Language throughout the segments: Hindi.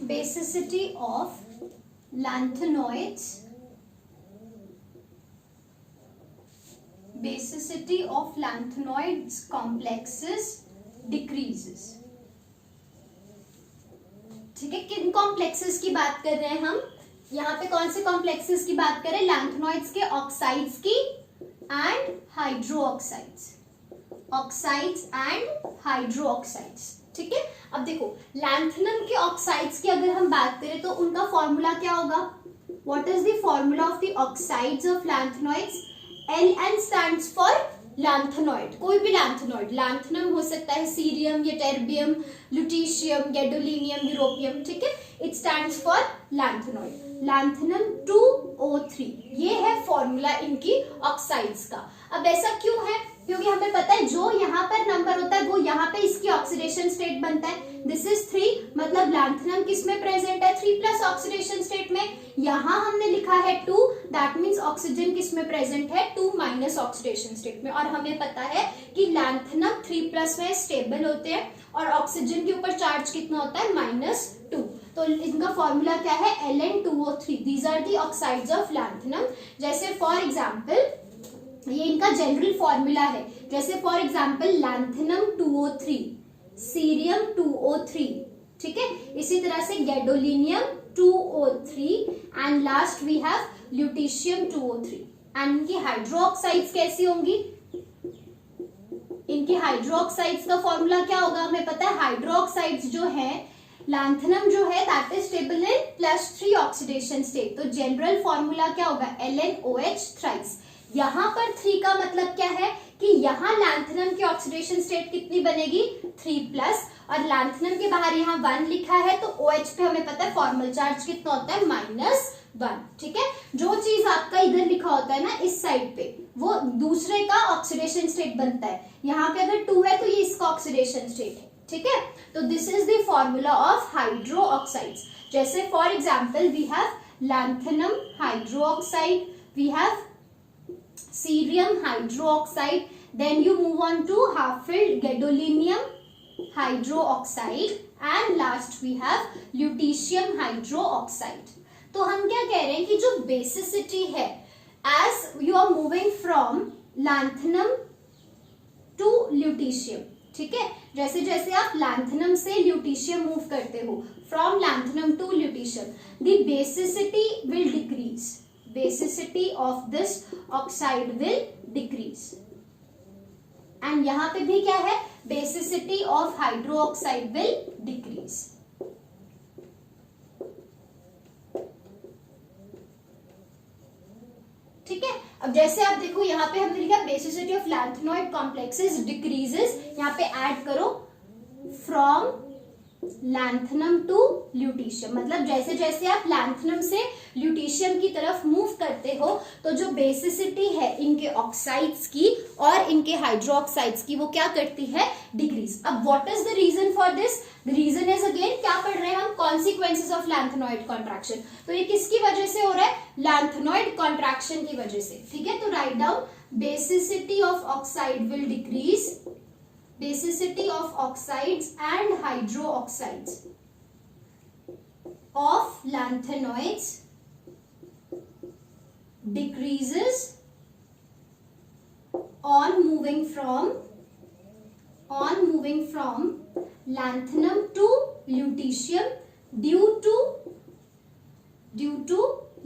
basicity of lanthanoids, basicity of lanthanoids complexes decreases. ठीक है, किन कॉम्प्लेक्सेस की बात कर रहे हैं हम? यहाँ पे कौन से कॉम्प्लेक्सेस की बात करें? लैंथेनॉइड्स के ऑक्साइड्स की and hydro oxides, oxides and hydro oxides. ठीक है, अब देखो लैंथेनम के ऑक्साइड्स की अगर हम बात करें तो उनका फॉर्मूला क्या होगा? What is the formula of the oxides of lanthanoids? Ln stands for lanthanoid. कोई भी लैंथेनॉइड, लैंथेनम हो सकता है सीरियम या टेर्बियम, लुटीशियम, गैडोलिनियम, यूरोपियम. ठीक है, it stands for lanthanoid. Lanthanum 2O3 ये है फॉर्मूला इनकी ऑक्साइड्स का. अब ऐसा क्यों है? क्योंकि हमें पता है जो यहाँ पर नंबर होता है वो यहाँ पे इसकी ऑक्सीडेशन स्टेट बनता है. दिस इज 3, मतलब लैंथेनम किस में प्रेजेंट है? 3+ ऑक्सीडेशन स्टेट में. यहाँ हमने लिखा है 2, दैट मीन्स ऑक्सीजन किस में प्रेजेंट है? 2- ऑक्सीडेशन स्टेट में. और हमें पता है कि लैंथेनम 3+ में स्टेबल होते हैं और ऑक्सीजन के ऊपर चार्ज कितना होता है? -2. तो इनका फॉर्मूला क्या है? Ln2O3. These are the oxides of lanthanum. जैसे फॉर एग्जाम्पल ये इनका जनरल फॉर्मूला है. जैसे for example lanthanum 2O3, cerium 2O3. ठीक है, इसी तरह से gadolinium 2O3 and last we have lutetium 2O3. And इनकी हाइड्रोक्साइड्स कैसी होंगी? इनकी हाइड्रोक्साइड्स का फॉर्मूला क्या होगा? हमें पता है हाइड्रोक्साइड्स जो है, लैंथेनम जो है that is stable in +3 oxidation state. तो जनरल फॉर्मूला क्या होगा? LnOH thrice. यहाँ पर 3 का मतलब क्या है कि यहाँ लैंथेनम की ऑक्सीडेशन स्टेट कितनी बनेगी? 3+. और लैंथेनम के बाहर यहाँ 1 लिखा है तो OH पे हमें पता है फॉर्मल चार्ज कितना होता है? -1. ठीक है, जो चीज आपका इधर लिखा होता है ना इस साइड पे, वो दूसरे का ऑक्सीडेशन स्टेट बनता है. यहाँ पे अगर 2 है तो ये इसका ऑक्सीडेशन स्टेट है. ठीक है, तो this is the formula of hydro oxides. जैसे for example we have lanthanum hydro oxide, we have cerium hydroxide, then you move on to half-filled gadolinium hydroxide and last we have lutetium hydroxide. तो हम क्या कह रहे हैं कि जो बेसिसिटी है as you are moving from lanthanum to lutetium. ठीक है, जैसे जैसे आप लैंथेनम से ल्यूटीशियम मूव करते हो, from lanthanum to lutetium, the basicity will decrease. Basicity of this oxide will decrease. And यहाँ पे भी क्या है? Basicity of hydroxide will decrease. ठीक है, अब जैसे आप देखो यहाँ पे हमने लिखा basicity of lanthanoid complexes decreases. यहाँ पे ऐड करो from लैंथेनम टू ल्यूटीशियम. मतलब जैसे जैसे आप लैंथेनम से ल्यूटीशियम की तरफ मूव करते हो तो जो बेसिसिटी है इनके ऑक्साइड्स की और इनके हाइड्रोक्साइड्स की वो क्या करती है? डिक्रीज. अब what is the reason for this? The reason is again क्या पढ़ रहे हैं हम? Consequences of lanthanoid contraction. तो ये किसकी वजह से हो रहा है? लैंथेनॉइड कॉन्ट्रैक्शन की वजह से. ठीक है, तो write down basicity of oxide will decrease. Basicity of oxides and hydroxides of lanthanoids decreases on moving from lanthanum to lutetium due to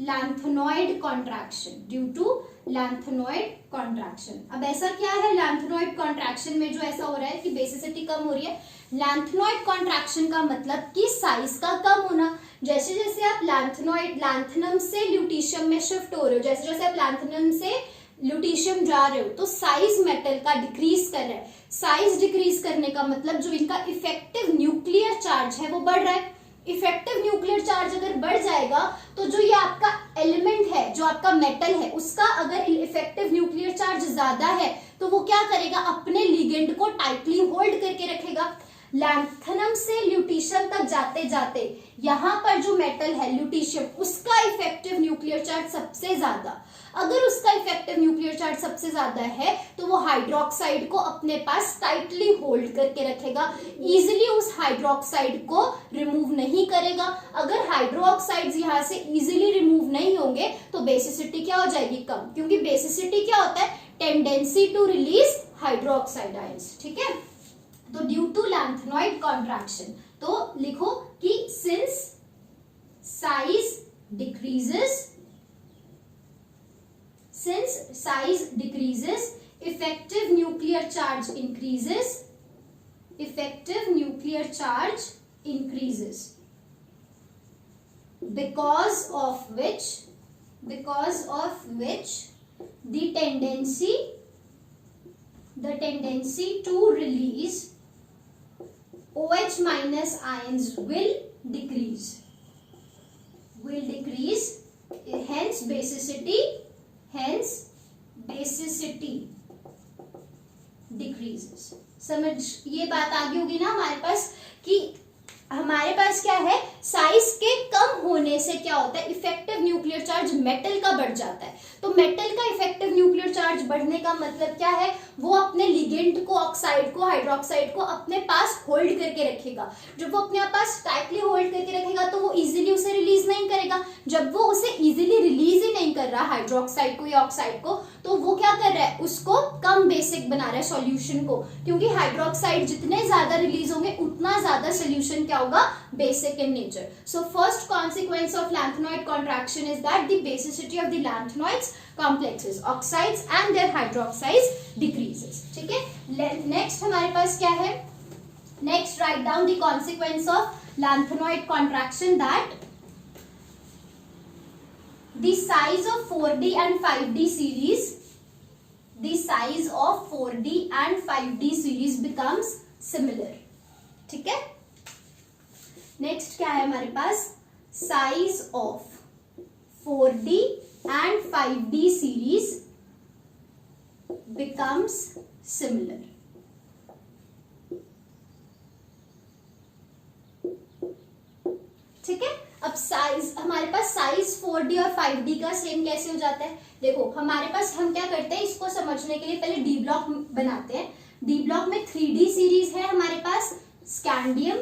lanthanoid contraction. अब ऐसा क्या है लैंथेनॉइड कॉन्ट्रैक्शन में जो ऐसा हो रहा है कि बेसिसिटी कम हो रही है? लैंथेनॉइड कॉन्ट्रैक्शन का मतलब कि साइज का कम होना. जैसे जैसे आप लैंथेनम से ल्यूटीशियम में शिफ्ट हो रहे हो, जैसे जैसे आप लैंथेनम से ल्यूटीशियम जा रहे हो तो साइज मेटल का डिक्रीज कर रहा है. साइज डिक्रीज करने का मतलब जो इनका इफेक्टिव न्यूक्लियर चार्ज है वो बढ़ रहा है. इफेक्टिव न्यूक्लियर चार्ज अगर बढ़ जाएगा तो जो ये आपका एलिमेंट है, जो आपका मेटल है, उसका अगर इफेक्टिव न्यूक्लियर चार्ज ज्यादा है तो वो क्या करेगा? अपने लिगेंड को टाइटली होल्ड करके रखेगा. लैंथनम से ल्यूटीशियम तक जाते जाते यहाँ पर जो मेटल है ल्यूटीशियम, उसका इफेक्टिव न्यूक्लियर चार्ज सबसे ज्यादा, अगर उसका इफेक्टिव न्यूक्लियर चार्ज सबसे ज्यादा है तो वो हाइड्रोक्साइड को अपने पास टाइटली होल्ड करके रखेगा, इजिली उस हाइड्रोक्साइड को रिमूव नहीं करेगा। अगर हाइड्रोक्साइड्स यहाँ से इजिली रिमूव नहीं होंगे तो बेसिसिटी क्या हो जाएगी, कम, क्योंकि बेसिसिटी क्या होता है, tendency to release hydroxide ions. ठीक है, तो ड्यू टू लैंथेनॉइड कॉन्ट्रैक्शन, तो लिखो कि since size decreases, since size decreases, effective nuclear charge increases, effective nuclear charge increases, because of which the tendency to release OH minus ions will decrease, hence basicity decreases। समझ ये बात आ गई होगी ना हमारे पास कि हमारे पास क्या है, साइज के कम होने से क्या होता है, इफेक्टिव न्यूक्लियर चार्ज मेटल का बढ़ जाता है। तो मेटल का इफेक्टिव न्यूक्लियर चार्ज बढ़ने का मतलब क्या है, वो अपने लिगेंड को, ऑक्साइड को, हाइड्रोक्साइड को अपने पास होल्ड करके रखेगा। जब वो अपने पास टाइटली होल्ड करके रखेगा तो वो इजीली उसे रिलीज नहीं करेगा। जब वो उसे इजीली रिलीज ही नहीं कर रहा हाइड्रोक्साइड को या ऑक्साइड को, तो वो क्या कर रहा है, उसको कम बेसिक बना रहा है सॉल्यूशन को, क्योंकि हाइड्रोक्साइड जितने ज्यादा रिलीज होंगे उतना ज्यादा सोल्यूशन क्या होगा, basic in nature. So first consequence of lanthanoid contraction is that the basicity of the lanthanoids complexes, oxides and their hydroxides decreases। ठीक है, नेक्स्ट हमारे पास क्या है, next write down the consequence of lanthanoid contraction that the size of 4D and 5D series, the size of 4D and 5D series becomes similar। ठीक है, नेक्स्ट क्या है हमारे पास, size of 4D and 5D series becomes similar। ठीक है, अब साइज हमारे पास साइज 4D और 5D का सेम कैसे हो जाता है, देखो हमारे पास हम क्या करते हैं, इसको समझने के लिए पहले डी ब्लॉक बनाते हैं। डी ब्लॉक में 3D सीरीज है हमारे पास, scandium,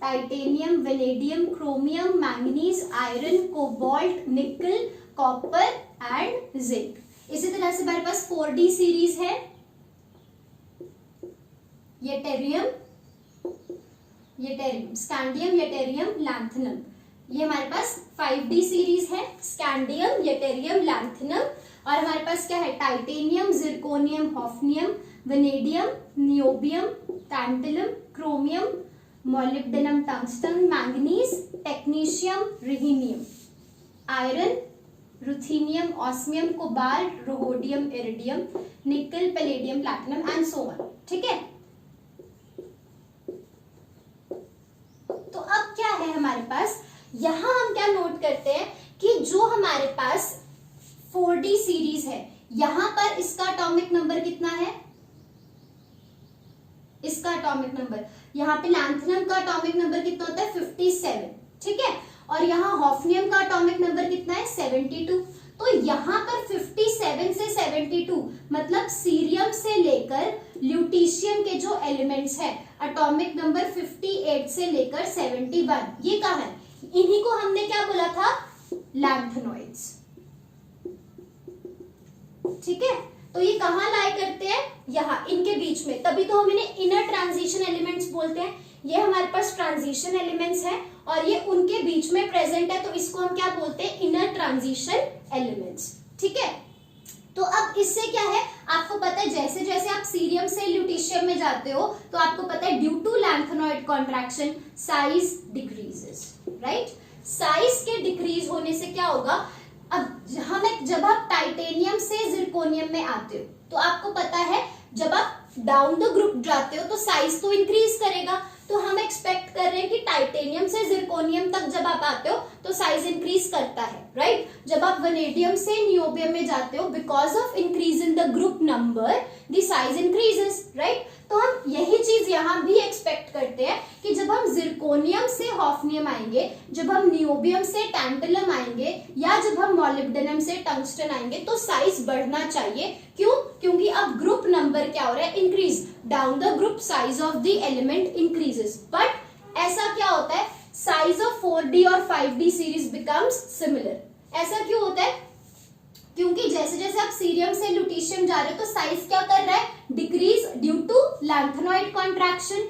titanium, vanadium, chromium, manganese, iron, cobalt, nickel, copper and zinc. इसी तरह से हमारे पास 4D सीरीज है, यटेरियम, स्कैंडियम, यटेरियम, लैंथेनम। ये हमारे पास 5D सीरीज है, स्कैंडियम, यटेरियम, लैंथेनम, और हमारे पास क्या है, titanium, zirconium, hafnium, vanadium, niobium, tantalum, chromium, molybdenum, tungsten, manganese, technetium, rhenium, iron, ruthenium, osmium, cobalt, rhodium, iridium, nickel, palladium, platinum and so on. ठीक है, तो अब क्या है हमारे पास, यहां हम क्या नोट करते हैं कि जो हमारे पास 4D सीरीज है, यहां पर इसका एटॉमिक नंबर कितना है, इसका एटॉमिक नंबर, यहाँ पे लैंथेनम का एटॉमिक नंबर कितना होता है, 57। ठीक है, और यहाँ हॉफनियम का एटॉमिक नंबर कितना है, 72। तो यहाँ पर 57 से 72 मतलब सीरियम से लेकर ल्यूटीशियम के जो एलिमेंट्स हैं, एटॉमिक नंबर 58 से लेकर 71, ये कहाँ है, इन्हीं को हमने क्या बोला था, लैंथेनॉइड्स। ठीक है, तो ये कहाँ लाई करते हैं, यहाँ इनके बीच में, तभी तो हम इन्हें इनर ट्रांजिशन एलिमेंट्स बोलते हैं। ये हमारे पास ट्रांजिशन एलिमेंट्स हैं और ये उनके बीच में प्रेजेंट है, तो इसको हम क्या बोलते हैं, इनर ट्रांजिशन एलिमेंट्स। ठीक है, तो अब इससे क्या है, आपको पता है जैसे जैसे आप सीरियम से ल्यूटीशियम में जाते हो तो आपको पता है due to lanthanoid contraction size decreases, right. Size के डिक्रीज होने से क्या होगा, अब जब आप टाइटेनियम से जिरकोनियम में आते हो तो आपको पता है जब आप डाउन द ग्रुप जाते हो तो साइज तो इंक्रीज करेगा, तो हम एक्सपेक्ट कर कर रहे हैं कि टाइटेनियम से जिरकोनियम तक जब आप आते हो तो साइज इंक्रीज करता है, राइट। जब आप वनेडियम से नियोबियम में जाते हो, because of increase in the group number the size increases, right. तो हम यही चीज यहाँ भी एक्सपेक्ट करते हैं कि जब हम जिरकोनियम से हॉफनियम आएंगे, जब हम नियोबियम से टैंटलम आएंगे, या जब हम मॉलिब्डेनम से टंगस्टन आएंगे, तो साइज बढ़ना चाहिए। क्यों? क्योंकि अब ग्रुप नंबर क्या हो रहा है? Increase. Down the group size of the element increases. But ऐसा क्या होता है? साइज ऑफ 4D और 5D सीरीज बिकम्स सिमिलर। ऐसा क्यों होता है? क्योंकि जैसे जैसे आप सीरियम से लुटीशियम जा रहे हो तो साइज क्या कर रहा है? Decrease due to lanthanoid contraction,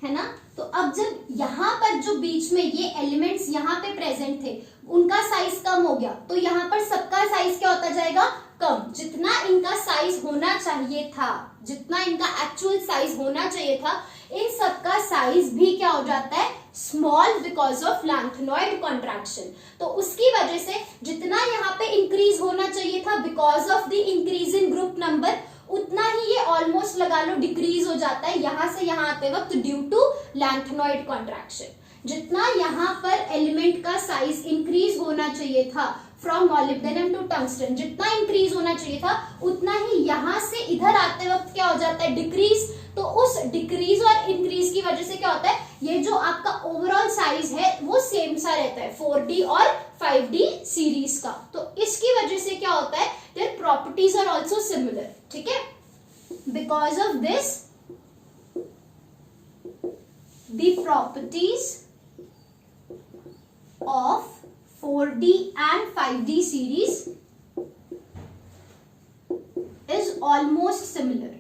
है ना। तो अब जब यहाँ पर जो बीच में ये एलिमेंट्स यहाँ पे प्रेजेंट थे, उनका साइज कम हो गया, तो यहाँ पर सबका साइज क्या होता जाएगा? कम। जितना इनका साइज होना चाहिए था, जितना इनका एक्चुअल साइज होना चाहिए था, इन सबका साइज भी क्या हो जाता है? Small, because of lanthanoid contraction. तो उसकी वजह से जितना यहाँ पे इंक्रीज होना चाहिए था because of the increase in group number, उतना ही ये ऑलमोस्ट लगा लो डिक्रीज हो जाता है यहां से यहां आते वक्त ड्यू टू लैंथेनॉइड कॉन्ट्रैक्शन। जितना यहाँ पर एलिमेंट का साइज इंक्रीज होना चाहिए था फ्रॉम मॉलिब्डेनम टू टंगस्टन, जितना इंक्रीज होना चाहिए था, उतना ही यहाँ से इधर आते वक्त क्या हो जाता है? डिक्रीज। तो उस डिक्रीज और इंक्रीज की वजह से क्या होता है? ये जो आपका ओवरऑल साइज है वो सेम सा रहता है 4D और 5D सीरीज का। तो इसकी वजह से क्या होता है? Their properties are also similar, ठीक है। Because of this the properties of 4D and 5D series is almost similar,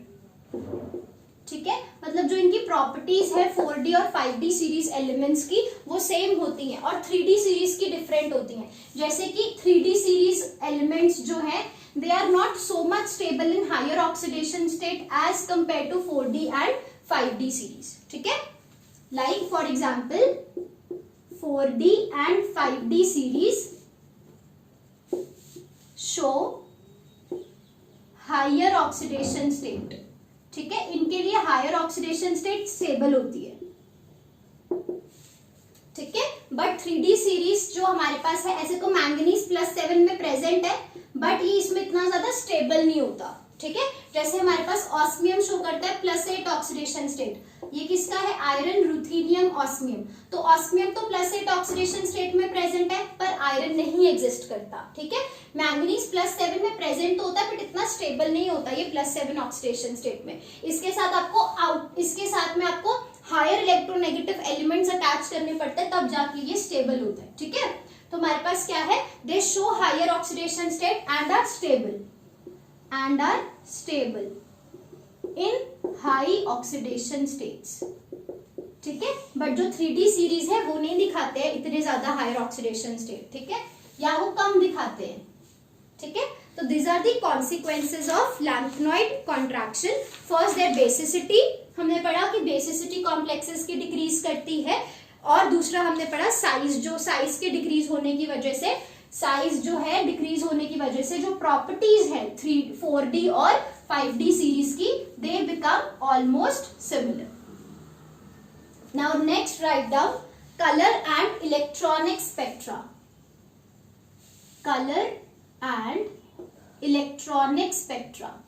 ठीक है। मतलब जो इनकी प्रॉपर्टीज है 4D और 5D सीरीज एलिमेंट्स की, वो सेम होती हैं, और 3D सीरीज की डिफरेंट होती हैं। जैसे कि 3D सीरीज एलिमेंट्स जो हैं, they are not so much stable in higher oxidation state as compared to 4D and 5D series, ठीक है। Like for example 4D and 5D series show higher oxidation state, ठीक है। इनके लिए हायर ऑक्सीडेशन स्टेट स्टेबल होती है, ठीक है। बट 3D सीरीज जो हमारे पास है, ऐसे तो मैंगनीज +7 में प्रेजेंट है, बट ये इसमें इतना ज्यादा स्टेबल नहीं होता, ठीक है। जैसे हमारे पास ऑस्मियम शो करता है +8 ऑक्सीडेशन स्टेट, ये किसका है? Iron, ruthenium, osmium. तो ऑस्मियम तो +8 ऑक्सीडेशन स्टेट में प्रेजेंट है, पर आयरन नहीं एग्जिस्ट करता, ठीक है। मैंगनीज +7 में प्रेजेंट तो होता है, बट इतना स्टेबल नहीं होता ये +7 ऑक्सीडेशन स्टेट में। इसके साथ में आपको हायर इलेक्ट्रोनेगेटिव एलिमेंट्स अटैच करने पड़ते हैं, तब जाके ये स्टेबल होता है, ठीक है। तो हमारे पास क्या है? They show higher oxidation state and are stable in high oxidation states, ठीक है। बट जो 3D सीरीज है वो नहीं दिखाते हैं इतने ज्यादा हायर ऑक्सीडेशन स्टेट, ठीक है, या वो कम दिखाते हैं, ठीक है। तो these are the consequences of lanthanide contraction. First, their basicity, हमने पढ़ा कि बेसिसिटी कॉम्प्लेक्सेस की डिक्रीज करती है, और दूसरा हमने पढ़ा साइज, जो साइज के डिक्रीज होने की वजह से, साइज जो है डिक्रीज होने की वजह से जो प्रॉपर्टीज है 4D और 5D सीरीज की, they become almost similar. Now next write down colour and electronic spectra. Colour and electronic spectra.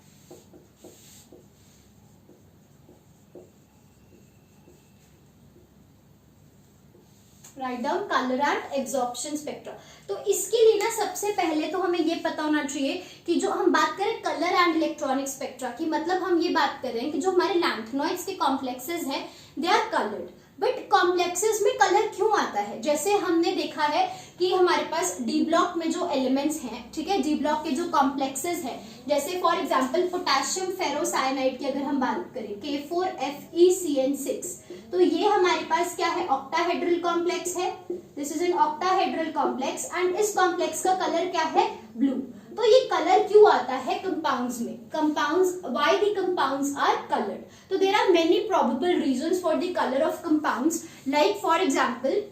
Write down colour and absorption spectra. तो इसके लिए ना सबसे पहले तो हमें ये पता होना चाहिए कि जो हम बात करें कलर एंड इलेक्ट्रॉनिक स्पेक्ट्रा की, मतलब हम ये बात कर रहे हैं कि जो हमारे लैंथेनॉइड्स के कॉम्प्लेक्सेस हैं, they are coloured. But complexes में कलर क्यों आता है? जैसे हमने देखा है कि हमारे पास डी ब्लॉक में जो एलिमेंट्स हैं, ठीक है, डी ब्लॉक के जो कॉम्प्लेक्सेस हैं, जैसे फॉर एग्जांपल पोटेशियम फेरोसाइनाइड की अगर हम बात करें K4FeCN6, तो ये हमारे पास क्या है? ऑक्टाहेड्रल कॉम्प्लेक्स है। This is an octahedral complex and इस कॉम्प्लेक्स का कलर क्या है? ब्लू। तो ये कलर क्यों आता है कंपाउंड्स में? Compounds, why the compounds are coloured? तो there are many probable reasons for the colour of compounds, like for example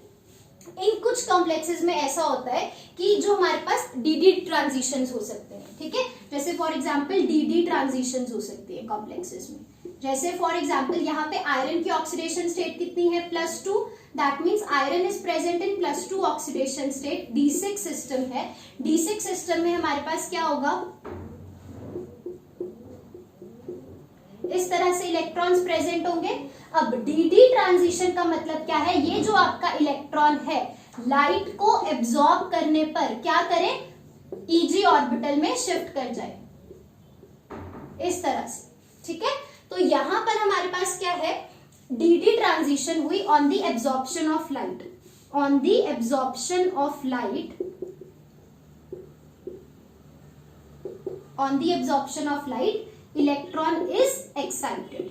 in कुछ कॉम्प्लेक्सेस में ऐसा होता है कि जो हमारे पास डी ट्रांजिशंस हो सकते हैं, ठीक है, जैसे फॉर एग्जांपल डी ट्रांजिशंस हो सकती है कॉम्प्लेक्सेस में। जैसे फॉर एग्जांपल यहाँ पे आयरन की ऑक्सीडेशन स्टेट कितनी है, +2, that means iron is present in +2 oxidation state. D6 system है, D6 सिस्टम में हमारे पास क्या होगा, इस तरह से इलेक्ट्रॉन्स प्रेजेंट होंगे। अब डी ट्रांजिशन का मतलब क्या है, ये जो आपका इलेक्ट्रॉन है लाइट को एब्जॉर्ब करने पर क्या करे, Eg ऑर्बिटल में शिफ्ट कर जाए, इस तरह से, ठीक है। तो यहां पर हमारे पास क्या है, डी ट्रांजिशन हुई on the absorption of light, on the absorption of light, on the absorption of light electron is excited,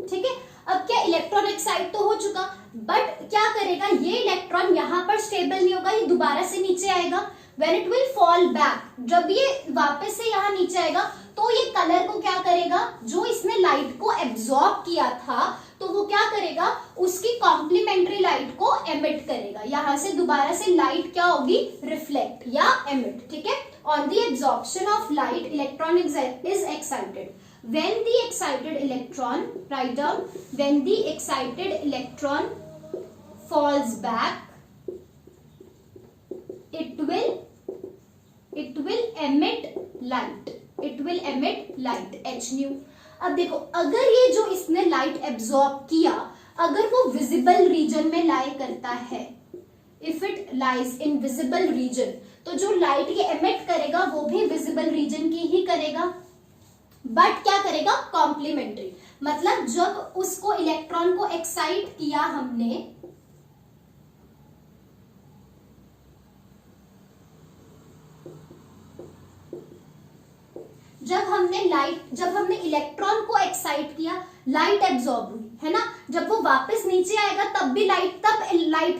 ठीक है। अब क्या इलेक्ट्रॉन एक्साइट तो हो चुका, बट क्या करेगा, ये इलेक्ट्रॉन यहां पर स्टेबल नहीं होगा, ये दोबारा से नीचे आएगा। When it will fall back, जब ये वापस से यहाँ नीचे आएगा तो ये कलर को क्या करेगा, जो इसने लाइट को एब्जॉर्ब किया था तो वो क्या करेगा, उसकी कॉम्प्लीमेंट्री लाइट को एमिट करेगा, यहां से दोबारा से लाइट क्या होगी, रिफ्लेक्ट या एमिट, ठीक है। On the absorption of light electron is excited. When the excited electron, write down, when the excited electron falls back, it will emit light, it will emit light, h nu। अब देखो, अगर ये जो इसने लाइट एब्जॉर्ब किया, अगर वो विजिबल रीजन में लाई करता है, if it lies in visible region, तो जो लाइट ये एमिट करेगा वो भी विजिबल रीजन की ही करेगा, बट क्या करेगा, कॉम्प्लीमेंट्री। मतलब जब उसको इलेक्ट्रॉन को एक्साइट किया हमने, जब हमने इलेक्ट्रॉन को एक्साइट किया, लाइट एब्जॉर्ब हुई, है ना। जब वो वापस नीचे आएगा तब लाइट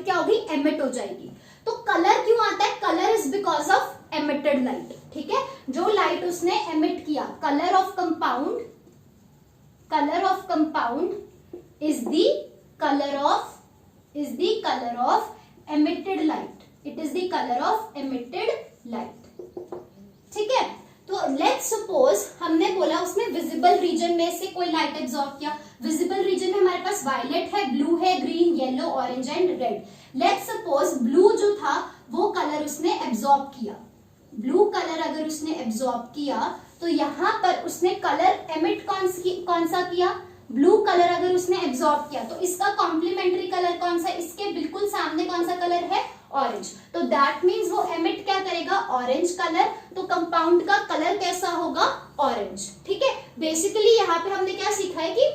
क्या होगी, एमिट हो जाएगी। तो कलर क्यों आता है, colour is because of emitted light, ठीक है। जो लाइट उसने एमिट किया, colour of compound is the colour of emitted light, it is the colour of emitted light, ठीक है। तो लेट्स सपोज हमने बोला उसने विजिबल रीजन में से कोई लाइट एब्जॉर्ब किया, विजिबल रीजन में हमारे पास वायलेट है, ब्लू है, green, yellow, orange and red. Let's suppose blue जो था वो कलर उसने एब्जॉर्ब किया, ब्लू कलर अगर उसने एब्जॉर्ब किया तो यहाँ पर उसने कलर एमिट कौन सा किया, ब्लू कलर अगर उसने एब्जॉर्ब किया तो इसका कॉम्प्लीमेंट्री कलर कौन सा, इसके बिल्कुल सामने कौन सा कलर है, ऑरेंज। तो दैट मीन्स वो एमिट क्या करेगा, ऑरेंज कलर। तो कंपाउंड का कलर कैसा होगा, ऑरेंज, ठीक है। बेसिकली यहाँ पे हमने क्या सीखा है कि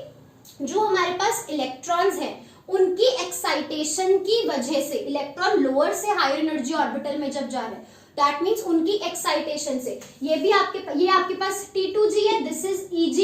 जो हमारे पास इलेक्ट्रॉन्स हैं उनकी एक्साइटेशन की वजह से, इलेक्ट्रॉन लोअर से हायर एनर्जी ऑर्बिटल में जब जा रहे हैं, दैट मीन्स उनकी एक्साइटेशन से, ये आपके पास T2G है, this is Eg,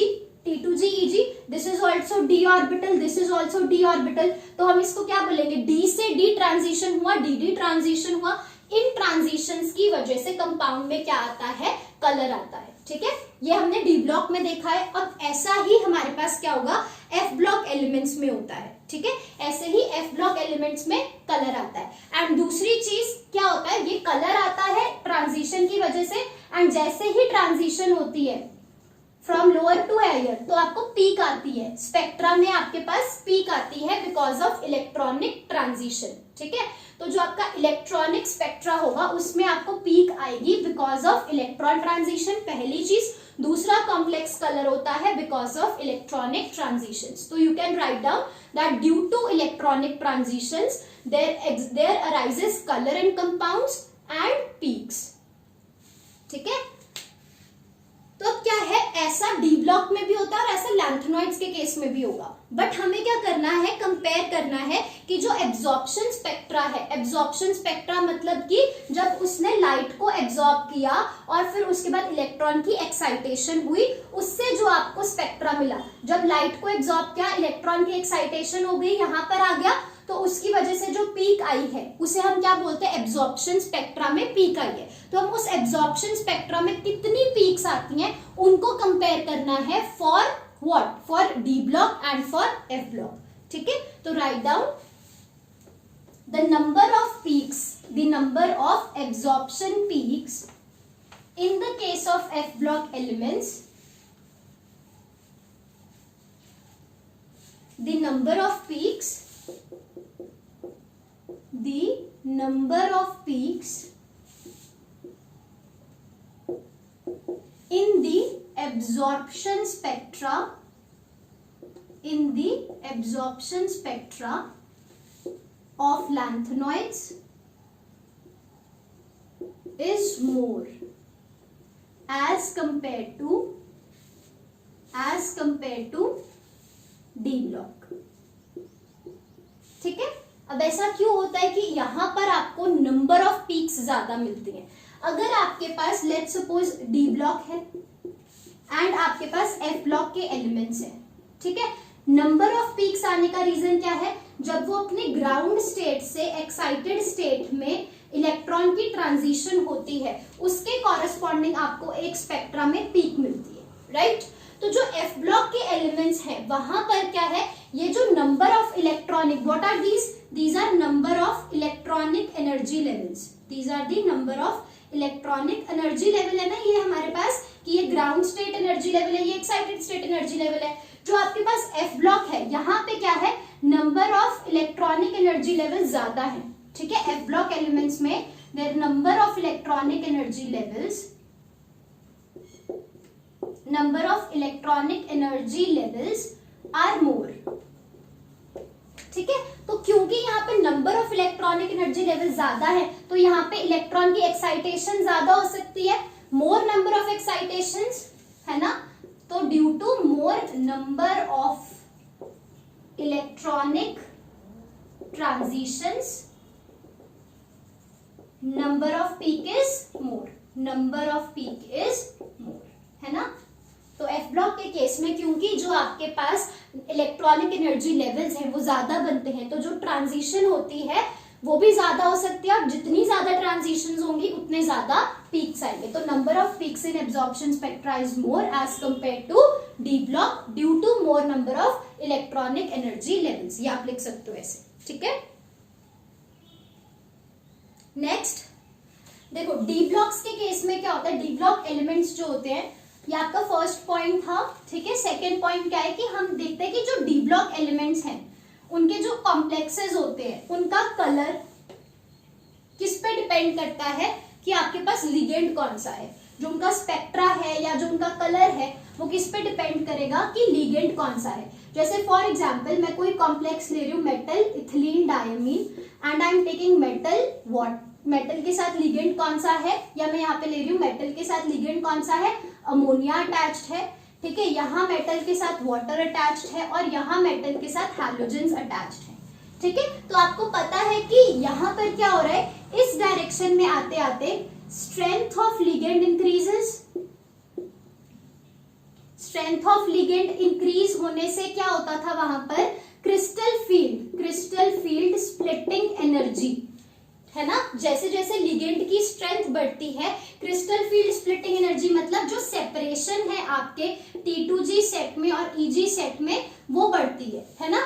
T2G Eg, this is also d orbital, this is also d orbital. तो हम इसको क्या बोलेंगे, d से d ट्रांजिशन हुआ, dd ट्रांजिशन हुआ। इन ट्रांजिशंस की वजह से कंपाउंड में क्या आता है, कलर आता है, ठीक है। ये हमने डी ब्लॉक में देखा है। अब ऐसा ही हमारे पास क्या होगा, एफ ब्लॉक एलिमेंट्स में होता है, ठीक है। ऐसे ही एफ ब्लॉक एलिमेंट्स में कलर आता है। एंड दूसरी चीज क्या होता है, ये कलर आता है ट्रांजिशन की वजह से, एंड जैसे ही ट्रांजिशन होती है फ्रॉम लोअर टू हायर तो आपको पीक आती है, स्पेक्ट्रा में आपके पास पीक आती है बिकॉज ऑफ इलेक्ट्रॉनिक ट्रांजिशन, ठीक है। तो जो आपका इलेक्ट्रॉनिक स्पेक्ट्रा होगा उसमें आपको पीक आएगी बिकॉज ऑफ इलेक्ट्रॉन ट्रांजिशन, पहली चीज। दूसरा कॉम्प्लेक्स कलर होता है बिकॉज ऑफ इलेक्ट्रॉनिक ट्रांजिशंस। तो you can write down that due to electronic transitions there arises colour in compounds and peaks, ठीक है। तो अब क्या है, ऐसा डी ब्लॉक में भी होता है और ऐसा लैंथेनॉइड्स के केस में भी होगा। बट हमें क्या करना है, कंपेयर करना है कि जो एब्जॉर्प्शन स्पेक्ट्रा है, एब्जॉर्प्शन स्पेक्ट्रा मतलब कि जब उसने लाइट को एब्जॉर्ब किया और फिर उसके बाद इलेक्ट्रॉन की एक्साइटेशन हुई, उससे जो आपको स्पेक्ट्रा मिला, जब लाइट को एब्जॉर्ब किया, इलेक्ट्रॉन की एक्साइटेशन हो गई, यहाँ पर आ गया, तो उसकी वजह से जो पीक आई है उसे हम क्या बोलते हैं, एब्जॉर्प्शन स्पेक्ट्रा में पीक आई है। तो हम उस एब्जॉर्प्शन स्पेक्ट्रा में कितनी पीक्स आती हैं उनको कंपेयर करना है for what, for D block and for F block, ठीक है। तो write down the number of peaks, the number of absorption peaks in the case of F block elements, the number of peaks in the absorption spectra of lanthanoids is more as compared to D block. ठीक है, अब ऐसा क्यों होता है कि यहां पर आपको नंबर ऑफ पीक्स ज्यादा मिलती हैं. अगर आपके पास लेट्स सपोज डी ब्लॉक है एंड आपके पास एफ ब्लॉक के एलिमेंट्स हैं, ठीक है, नंबर ऑफ पीक्स आने का रीजन क्या है, जब वो अपने ग्राउंड स्टेट से एक्साइटेड स्टेट में इलेक्ट्रॉन की ट्रांजिशन होती है उसके कॉरेस्पॉन्डिंग आपको एक स्पेक्ट्रा में पीक मिलती है, राइट. तो जो एफ ब्लॉक के एलिमेंट्स हैं वहां पर क्या है, ये जो number of electronic, what are these are number of electronic energy levels, these are the number of electronic energy level है ना, ये हमारे पास कि ये ग्राउंड स्टेट एनर्जी लेवल है, ये एक्साइटेड स्टेट एनर्जी लेवल है. जो आपके पास एफ ब्लॉक है यहाँ पे क्या है, number of electronic energy level ज्यादा है, ठीक है. एफ ब्लॉक एलिमेंट्स में their number of electronic energy levels are more, ठीक है. तो क्योंकि यहाँ पे number of electronic energy level ज्यादा है तो यहाँ पे इलेक्ट्रॉन की एक्साइटेशन ज्यादा हो सकती है, मोर नंबर ऑफ एक्साइटेशंस, है ना. तो due to more number of electronic transitions number of peak is more, है ना. तो एफ ब्लॉक के केस में क्योंकि जो आपके पास इलेक्ट्रॉनिक एनर्जी लेवल्स हैं वो ज्यादा बनते हैं तो जो ट्रांजिशन होती है वो भी ज्यादा हो सकती है, और जितनी ज्यादा ट्रांजिशंस होंगी उतने ज्यादा पीक्स आएंगे. तो number of peaks in absorption spectra is more as compare to D block due to more number of electronic energy levels. ये आप लिख सकते हो ऐसे, ठीक है. नेक्स्ट देखो डी ब्लॉक्स के केस में क्या होता है, डी ब्लॉक एलिमेंट्स जो होते हैं, ये आपका फर्स्ट पॉइंट था, ठीक है. सेकेंड पॉइंट क्या है कि हम देखते हैं कि जो डी ब्लॉक एलिमेंट्स हैं उनके जो कॉम्प्लेक्सेस होते हैं उनका कलर किस पे डिपेंड करता है कि आपके पास लिगेंड कौन सा है, जो उनका स्पेक्ट्रा है या जो उनका कलर है वो किस पे डिपेंड करेगा कि लिगेंड कौन सा है. जैसे फॉर एग्जांपल मैं कोई कॉम्प्लेक्स ले रही हूँ metal ethylene diamine and I am taking metal के साथ लिगेंड कौन सा है, या मैं यहाँ पे ले रही हूँ मेटल के साथ लिगेंड कौन सा है, अमोनिया अटैच्ड है, ठीक है. यहाँ मेटल के साथ वाटर अटैच्ड है और यहाँ मेटल के साथ हैलोजेंस अटैच्ड है, ठीक है. तो आपको पता है कि यहाँ पर क्या हो रहा है, इस डायरेक्शन में आते आते strength of ligand increases, strength of ligand increase होने से क्या होता था वहां पर, क्रिस्टल फील्ड स्प्लिटिंग एनर्जी, है ना. जैसे जैसे लिगेंड की स्ट्रेंथ बढ़ती है क्रिस्टल फील्ड स्प्लिटिंग एनर्जी मतलब जो सेपरेशन है आपके T2G सेट में और EG सेट में वो बढ़ती है ना.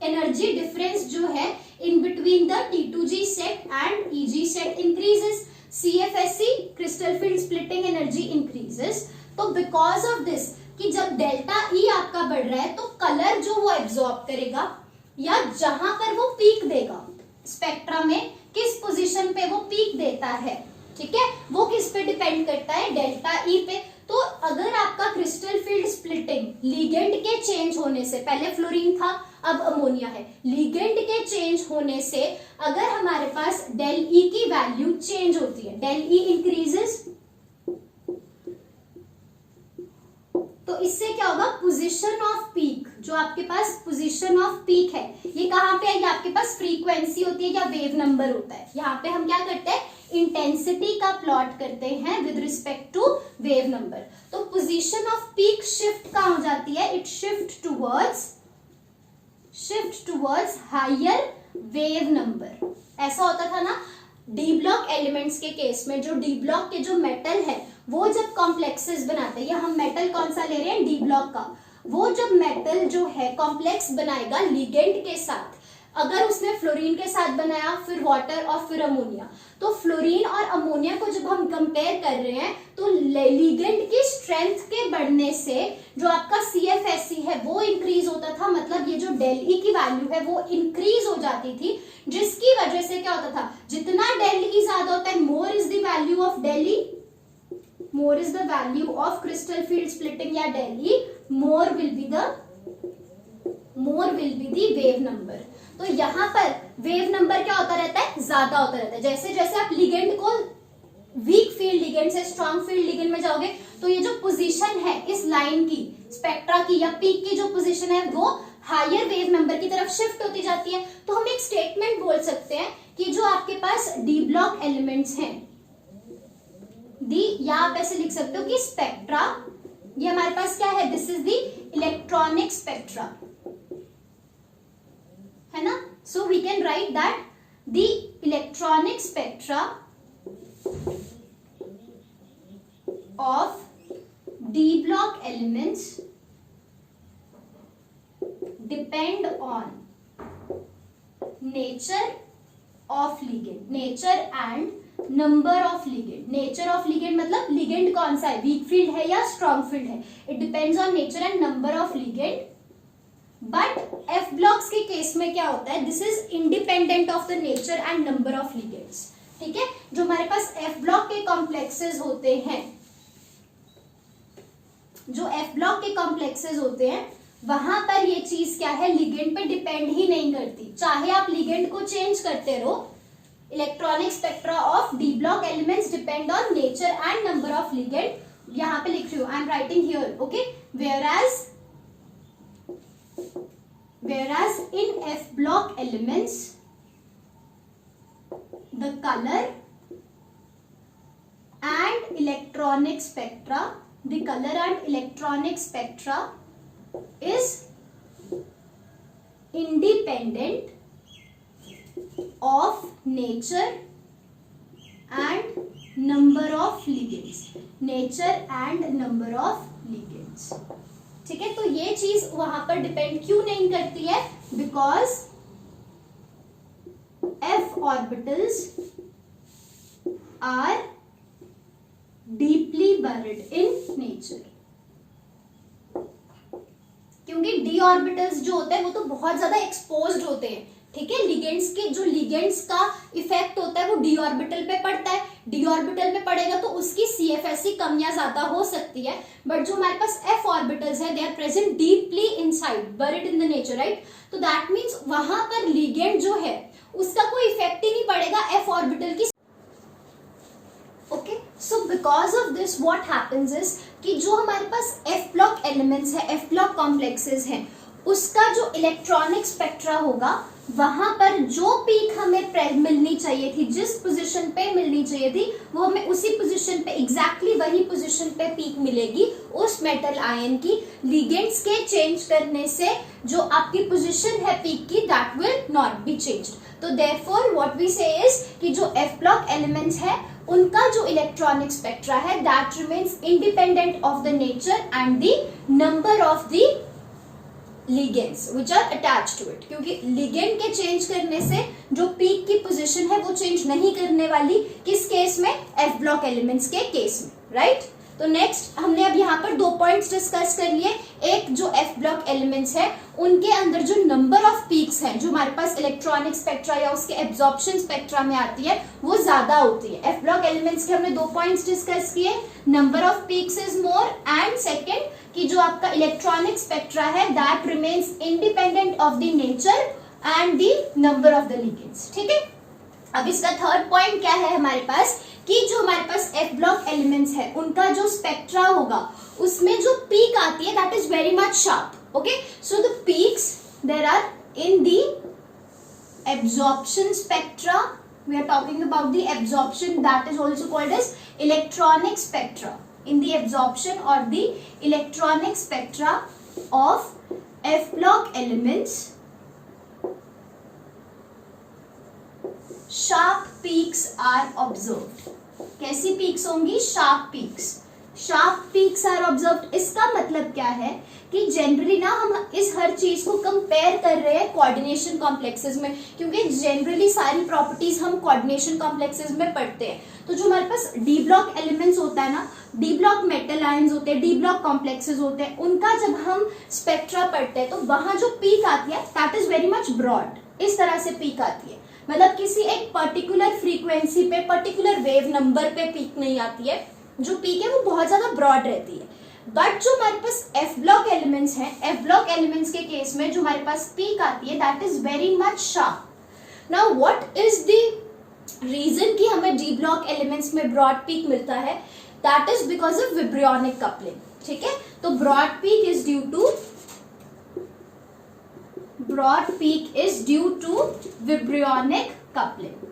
एनर्जी डिफरेंस जो है in between the T2G set and EG set increases, CFSE crystal field splitting energy increases. तो बिकॉज ऑफ दिस कि जब डेल्टा E आपका बढ़ रहा है तो कलर जो वो एब्जॉर्ब करेगा या जहां पर वो पीक देगा स्पेक्ट्रा में, किस पोजीशन पे वो पीक देता है, ठीक है, वो किस पे डिपेंड करता है, डेल्टा ई पे. तो अगर आपका क्रिस्टल फील्ड स्प्लिटिंग लिगेंड के चेंज होने से, पहले फ्लोरीन था अब अमोनिया है, लिगेंड के चेंज होने से अगर हमारे पास डेल ई की वैल्यू चेंज होती है, डेल ई इंक्रीजेस, तो इससे क्या होगा, पोजीशन ऑफ पीक, जो आपके पास पोजीशन ऑफ पीक है ये कहाँ पे है, ये आपके पास फ्रीक्वेंसी होती है या वेव नंबर होता है. यहाँ पे हम क्या करते हैं, इंटेंसिटी का प्लॉट करते हैं with respect to wave number. तो पोजीशन ऑफ पीक शिफ्ट कहाँ हो जाती है, it shift towards higher wave number. ऐसा होता था ना डी ब्लॉक एलिमेंट्स के केस में. जो डी ब्लॉक के जो मेटल है वो जब कॉम्प्लेक्सेस बनाते हैं, या हम मेटल कौन सा ले रहे हैं, डी ब्लॉक का, वो जब मेटल जो है कॉम्प्लेक्स बनाएगा लिगेंड के साथ, अगर उसने फ्लोरीन के साथ बनाया, फिर वाटर और फिर अमोनिया, तो फ्लोरीन और अमोनिया को जब हम कंपेयर कर रहे हैं तो लिगेंड की स्ट्रेंथ के बढ़ने से जो आपका CFSE है वो इंक्रीज होता था, मतलब ये जो डेल ई की वैल्यू है वो इंक्रीज हो जाती थी, जिसकी वजह से क्या होता था, जितना डेल ई ज्यादा होता है, more is the value of del E, more is the value of crystal field splitting या del E, more will be the wave number. तो यहाँ पर वेव नंबर क्या होता रहता है, ज्यादा होता रहता है। जैसे जैसे आप लिगेंड को वीक फील्ड लिगेंड से स्ट्रॉन्ग फील्ड लिगेंड में जाओगे तो ये जो पोजीशन है इस लाइन की, स्पेक्ट्रा की या पीक की जो पोजीशन है वो हायर वेव नंबर की तरफ शिफ्ट होती जाती है। तो हम एक स्टेटमेंट बोल सकते हैं कि जो आपके पास डी ब्लॉक एलिमेंट्स हैं, दी, या आप ऐसे लिख सकते हो कि स्पेक्ट्रा, ये हमारे पास क्या है, this is the electronic spectra, है ना। So we can write that the electronic spectra of D block elements depend on nature of ligand, nature and number of ligand. Nature of ligand मतलब लिगेंड कौन सा है, वीक फील्ड है या स्ट्रॉन्ग फील्ड है, it depends on nature and number of ligand. But F blocks के केस में क्या होता है, this is independent of the nature and number of ligands, ठीक है। जो हमारे पास एफ ब्लॉक के कॉम्प्लेक्सेस होते हैं, जो एफ ब्लॉक के कॉम्प्लेक्सेस होते हैं वहां पर ये चीज क्या है, लिगेंड पे डिपेंड ही नहीं करती, चाहे आप लिगेंड को चेंज करते रहो। Electronic spectra of D block elements depend on nature and number of ligand. यहां पे लिख रही हूं, I am writing here, okay. whereas in F block elements the color and electronic spectra, the color and electronic spectra is independent of nature and number of ligands, nature and number of ligands, ठीक है। तो ये चीज वहां पर डिपेंड क्यों नहीं करती है, because F orbitals are deeply buried in nature, क्योंकि डी ऑर्बिटल्स जो होते हैं वो तो बहुत ज्यादा एक्सपोज्ड होते हैं, ठीक है। लिगेंड्स के जो लिगेंड्स का इफेक्ट होता है वो डी ऑर्बिटल पे पड़ता है, डी ऑर्बिटल में पड़ेगा तो उसकी CFSE कम या ज्यादा हो सकती है। बट जो हमारे पास एफ ऑर्बिटल्स है, they are present deeply inside, buried in the nature, right. तो दैट मीन्स वहां पर लिगेंड जो है उसका कोई इफेक्ट ही नहीं पड़ेगा एफ ऑर्बिटल की, okay. So because of this what happens is कि जो हमारे पास एफ ब्लॉक एलिमेंट्स है, एफ ब्लॉक कॉम्प्लेक्सेस हैं, उसका जो इलेक्ट्रॉनिक स्पेक्ट्रा होगा वहां पर जो पीक हमें मिलनी चाहिए थी, जिस पोजीशन पे मिलनी चाहिए थी, वो हमें उसी पोजीशन पे, एग्जैक्टली वही पोजीशन पे पीक मिलेगी उस मेटल आयन की। लिगेंड्स के चेंज करने से जो आपकी पोजीशन है पीक की, that will not be changed. तो देयरफॉर व्हाट वी से इज कि जो एफ ब्लॉक एलिमेंट्स है उनका जो इलेक्ट्रॉनिक स्पेक्ट्रा है that remains independent of the nature and the number of the ligands which are attached to it, क्योंकि ligand के चेंज करने से जो पीक की पोजीशन है वो चेंज नहीं करने वाली, किस केस में, एफ ब्लॉक एलिमेंट्स के केस में, राइट। तो नेक्स्ट हमने अब यहाँ पर 2 पॉइंट्स डिस्कस कर लिए। एक, जो एफ ब्लॉक एलिमेंट्स है उनके अंदर जो नंबर ऑफ पीक्स हैं, जो हमारे पास इलेक्ट्रॉनिक स्पेक्ट्रा या उसके एब्जॉर्प्शन स्पेक्ट्रा में आती है, वो ज्यादा होती है। एफ ब्लॉक एलिमेंट्स के हमने 2 पॉइंट्स डिस्कस किए, number of peaks is more, and second कि जो आपका इलेक्ट्रॉनिक स्पेक्ट्रा है that remains independent of the nature and the number of the ligands, ठीक है। अब इसका थर्ड पॉइंट क्या है हमारे पास, कि जो हमारे पास एफ ब्लॉक एलिमेंट्स है उनका जो स्पेक्ट्रा होगा उसमें जो पीक आती है that is very much sharp, okay. So the peaks there are in the absorption spectra, we are talking about the absorption, that is also called as electronic spectra, in the absorption or the electronic spectra of F block elements, sharp peaks are observed। कैसी peaks होंगी, sharp peaks, sharp peaks are observed. इसका मतलब क्या है कि जनरली ना हम इस हर चीज को कंपेयर कर रहे हैं कोऑर्डिनेशन कॉम्प्लेक्सेस में, क्योंकि जनरली सारी प्रॉपर्टीज हम कोऑर्डिनेशन कॉम्प्लेक्सेस में पढ़ते हैं। तो जो हमारे पास डी ब्लॉक एलिमेंट्स होता है ना, डी ब्लॉक मेटल आयंस होते हैं, डी ब्लॉक कॉम्प्लेक्सेस होते हैं, उनका जब हम स्पेक्ट्रा पढ़ते हैं तो वहां जो पीक आती है that is very much broad. इस तरह से पीक आती है, मतलब किसी एक पर्टिकुलर फ्रीक्वेंसी पे, पर्टिकुलर वेव नंबर पे पीक नहीं आती है। जो पीक है वो बहुत ज्यादा ब्रॉड रहती है। बट जो हमारे पास एफ ब्लॉक एलिमेंट्स हैं, एफ ब्लॉक एलिमेंट्स के केस में जो हमारे पास पीक आती है that is very much sharp. Now what is the reason कि हमें डी ब्लॉक एलिमेंट्स में ब्रॉड पीक मिलता है? That is because of vibronic coupling. ठीक है, तो broad peak is due to vibronic coupling.